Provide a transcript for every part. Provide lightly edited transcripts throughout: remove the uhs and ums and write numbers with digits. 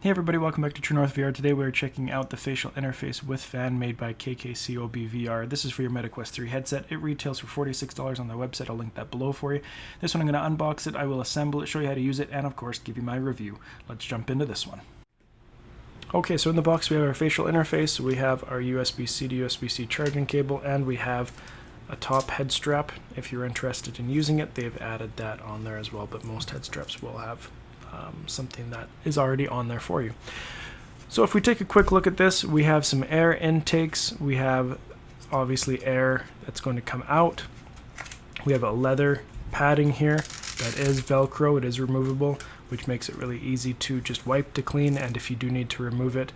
Hey everybody, welcome back to True North VR. Today we're checking out the facial interface with fan made by KKCOBVR. This is for your MetaQuest 3 headset. It retails for $46 on their website. I'll link that below for you. This one I'm going to unbox it, I will assemble it, show you how to use it, and of course give you my review. Let's jump into this one. Okay, so in the box we have our facial interface, we have our USB-C to USB-C charging cable, and we have a top head strap. If you're interested in using it, they've added that on there as well, but most head straps will have something that is already on there for you. So if we take a quick look at this, we have some air intakes, we have obviously air that's going to come out, we have a leather padding here that is Velcro, it is removable, which makes it really easy to just wipe to clean, and if you do need to remove it,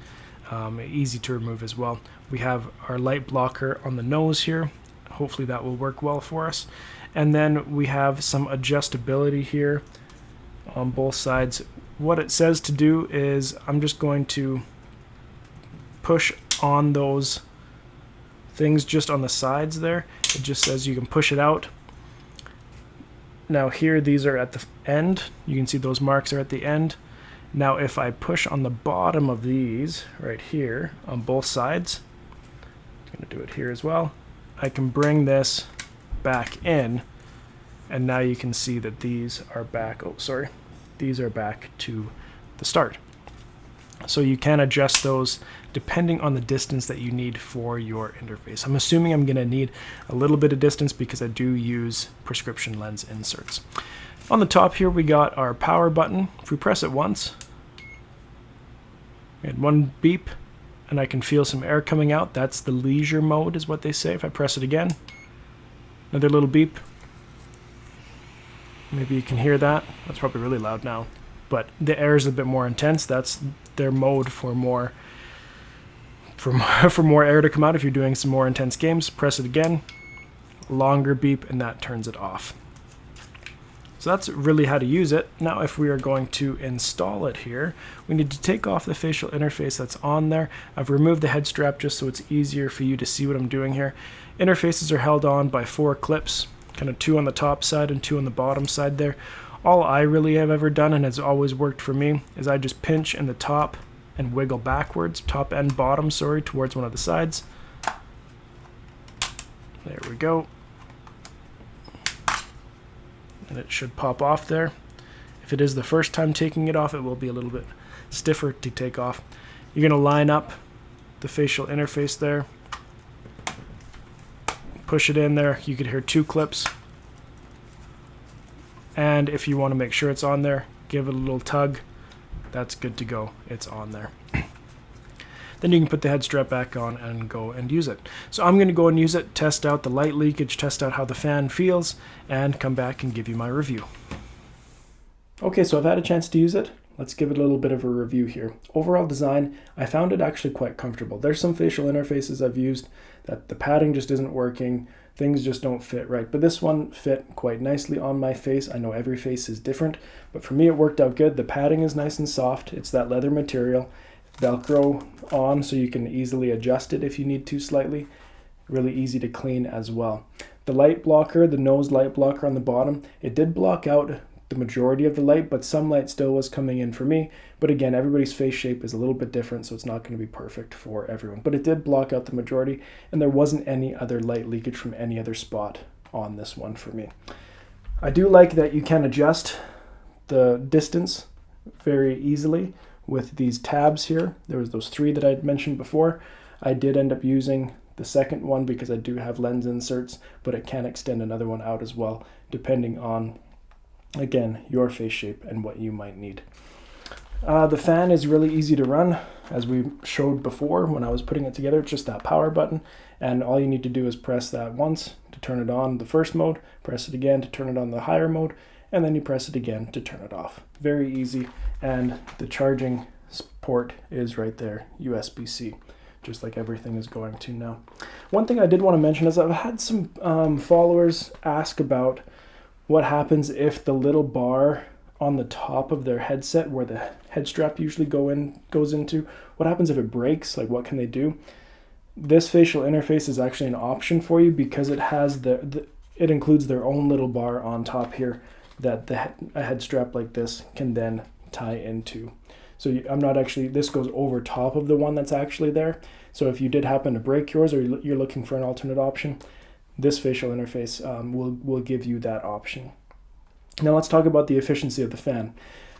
easy to remove as well. We have our light blocker on the nose here, hopefully that will work well for us, and then we have some adjustability here on both sides. What it says to do is I'm just going to push on those things just on the sides there. It just says you can push it out. Now here these are at the end. You can see those marks are at the end. Now if I push on the bottom of these right here on both sides, I'm going to do it here as well, I can bring this back in. And now you can see that these are back, these are back to the start. So you can adjust those depending on the distance that you need for your interface. I'm assuming I'm going to need a little bit of distance because I do use prescription lens inserts. On the top here we got our power button. If we press it once, we had one beep and I can feel some air coming out. That's the leisure mode is what they say. If I press it again, another little beep. Maybe you can hear that. That's probably really loud now. But the air is a bit more intense. That's their mode for more air to come out. If you're doing some more intense games, press it again. Longer beep, and that turns it off. So that's really how to use it. Now if we are going to install it here, we need to take off the facial interface that's on there. I've removed the head strap just so it's easier for you to see what I'm doing here. Interfaces are held on by 4 clips. Kind of 2 on the top side and 2 on the bottom side there. All I really have ever done, and has always worked for me, is I just pinch in the top and wiggle backwards, top and bottom, sorry, towards one of the sides. There we go. And it should pop off there. If it is the first time taking it off, it will be a little bit stiffer to take off. You're going to line up the facial interface there. Push it in there, you could hear 2 clips, and if you want to make sure it's on there, give it a little tug. That's good to go, it's on there. Then you can put the head strap back on and go and use it. So I'm going to go and use it, test out the light leakage, test out how the fan feels, and come back and give you my review. Okay, so I've had a chance to use it. Let's give it a little bit of a review here. Overall design, I found it actually quite comfortable. There's some facial interfaces I've used that the padding just isn't working, things just don't fit right. But this one fit quite nicely on my face. I know every face is different, but for me it worked out good. The padding is nice and soft. It's that leather material. Velcro on so you can easily adjust it if you need to slightly. Really easy to clean as well. The light blocker, the nose light blocker on the bottom, it did block out the majority of the light, but some light still was coming in for me. But again, everybody's face shape is a little bit different, so it's not going to be perfect for everyone. But it did block out the majority, and there wasn't any other light leakage from any other spot on this one for me. I do like that you can adjust the distance very easily with these tabs here. There was those 3 that I mentioned before. I did end up using the second one because I do have lens inserts, but it can extend another one out as well, depending on, again, your face shape and what you might need. The fan is really easy to run, as we showed before when I was putting it together. It's just that power button, and all you need to do is press that once to turn it on the first mode, press it again to turn it on the higher mode, and then you press it again to turn it off. Very easy, and the charging port is right there, USB-C, just like everything is going to now. One thing I did want to mention is I've had some followers ask about what happens if the little bar on the top of their headset where the head strap usually goes into, what happens if it breaks? Like, what can they do? This facial interface is actually an option for you because it has it includes their own little bar on top here that a head strap like this can then tie into. So I'm not actually, this goes over top of the one that's actually there. So if you did happen to break yours, or you're looking for an alternate option, this facial interface will give you that option. Now let's talk about the efficiency of the fan.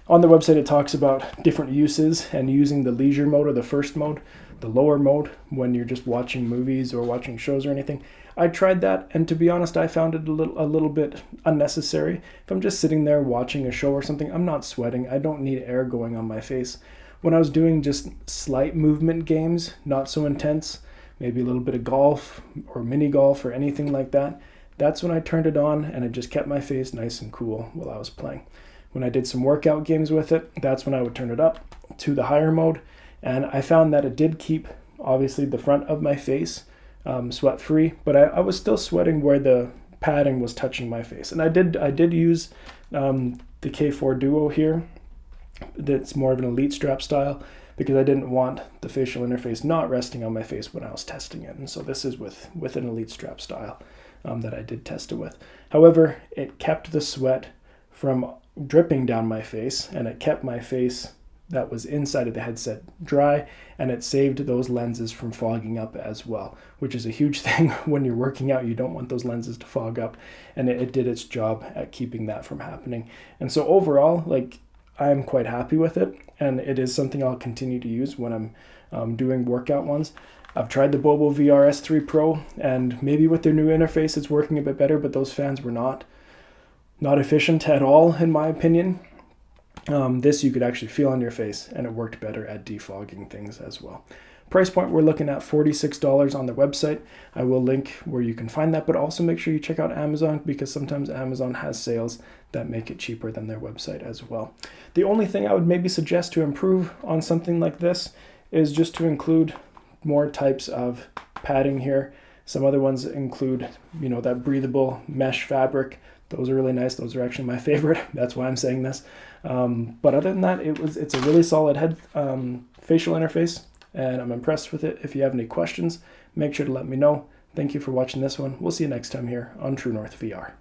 On the website it talks about different uses and using the leisure mode or the first mode, the lower mode when you're just watching movies or watching shows or anything. I tried that, and to be honest, I found it a little bit unnecessary. If I'm just sitting there watching a show or something, I'm not sweating. I don't need air going on my face. When I was doing just slight movement games, not so intense, maybe a little bit of golf or mini golf or anything like that, that's when I turned it on, and it just kept my face nice and cool while I was playing. When I did some workout games with it, that's when I would turn it up to the higher mode, and I found that it did keep, obviously, the front of my face sweat free, but I was still sweating where the padding was touching my face. And I did use the K4 Duo here. That's more of an elite strap style, because I didn't want the facial interface not resting on my face when I was testing it. And so this is with an elite strap style that I did test it with. However, it kept the sweat from dripping down my face, and it kept my face that was inside of the headset dry, and it saved those lenses from fogging up as well, which is a huge thing when you're working out. You don't want those lenses to fog up, and it did its job at keeping that from happening. And so overall, like, I'm quite happy with it, and it is something I'll continue to use when I'm doing workout ones. I've tried the KKCOBVR S3 Pro, and maybe with their new interface it's working a bit better, but those fans were not efficient at all, in my opinion. This you could actually feel on your face, and it worked better at defogging things as well. Price point, we're looking at $46 on their website. I will link where you can find that, but also make sure you check out Amazon, because sometimes Amazon has sales that make it cheaper than their website as well. The only thing I would maybe suggest to improve on something like this is just to include more types of padding here. Some other ones include, that breathable mesh fabric. Those are really nice. Those are actually my favorite. That's why I'm saying this. But other than that, it's a really solid head facial interface, and I'm impressed with it. If you have any questions, make sure to let me know. Thank you for watching this one. We'll see you next time here on True North VR.